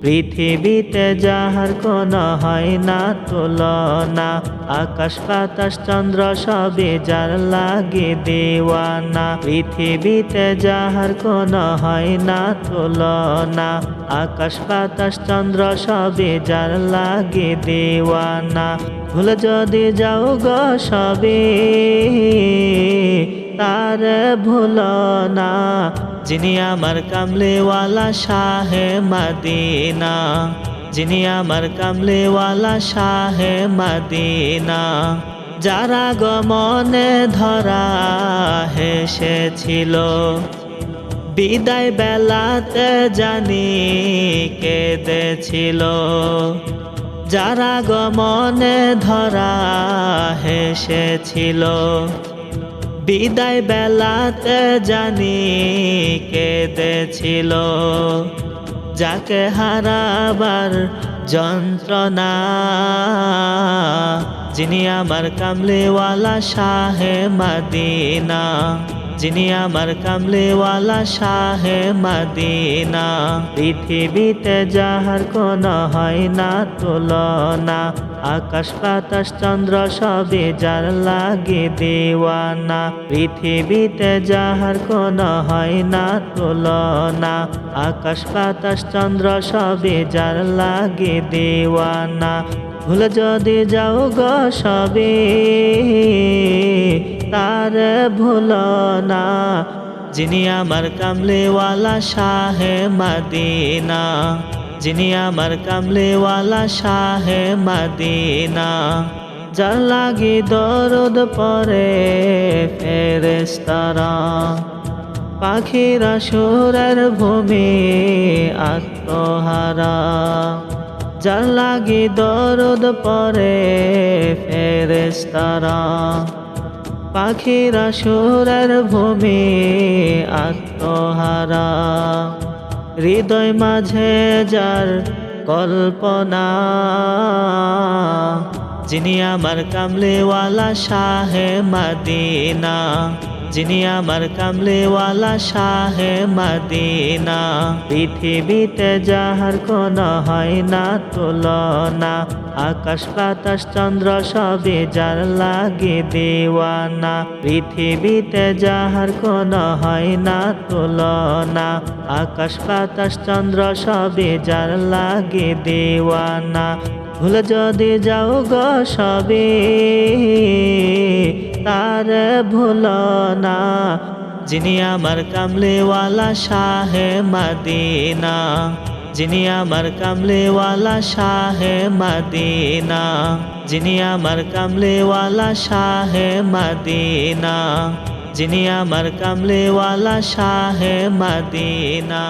পৃথিবীতে যাহার কোনো হয় না তুলনা, আকাশ বাতাস চন্দ্র সবে যার লাগে দেওয়ানা। পৃথিবীতে যাহার কোনো হয় না তুলনা, আকাশ বাতাস চন্দ্র সবে যার লাগে দেওয়ানা। ভুলে যদি যাও গো সবে তার ভুলো না, যিনি আমার কামলিওয়ালা শাহে মদিনা, যিনি আমার কামলিওয়ালা শাহে মদিনা। যারা গমনে ধরা হেসেছিল, বিদায় বেলাতে জানি কেঁদেছিল। যারা গমনে ধরা হেসেছিল, বিদায় বেলাতে জানি কেঁদেছিল। যাকে হারাবার যন্ত্রণা, যিনি আমার কামলিওয়ালা শাহে মদিনা, যিনি আমার কামলিওয়ালা শাহে মদিনা। পৃথিবীতে যাহার কোনো হয় না তুলনা, আকাশ বাতাস চন্দ্র সবে যার লাগে দেওয়ানা। পৃথিবীতে যাহার কোনো হয় না তুলনা, আকাশ বাতাস চন্দ্র সবে যার লাগে দেওয়ানা। ভুলে যদি যাও গো সবে তার ভুলো না, যিনি আমার কামলিওয়ালা শাহে মদিনা, যিনি আমার কামলিওয়ালা শাহে মদিনা। যার লাগি দরুদ পড়ে ফেরেশতারা, পাখিরা সুরের ভূমি আত্মহারা। যার লাগি দরুদ পড়ে ফেরেশতারা, পাখিরা সুরের ভূমি আত্মহারা। হৃদয় মাঝে যার কল্পনা, যিনি আমার কামলিওয়ালা শাহে মদিনা, যিনি আমার কামলিওয়ালা শাহে মদিনা। পৃথিবীতে যাহার কোনো হয় না তুলনা, আকাশ বাতাস চন্দ্র সবে যার লাগে দেওয়ানা। পৃথিবীতে যাহার কোনো হয় না তুলনা, আকাশ বাতাস চন্দ্র সবে যার লাগে দেওয়ানা। ভুলে যদি যাও গো সবে তার ভুলো না, যিনি আমার কামলিওয়ালা শাহে মদিনা, যিনি আমার কামলিওয়ালা শাহে মদিনা, যিনি আমার কামলিওয়ালা শাহে মদিনা, যিনি আমার কামলিওয়ালা শাহে মদিনা।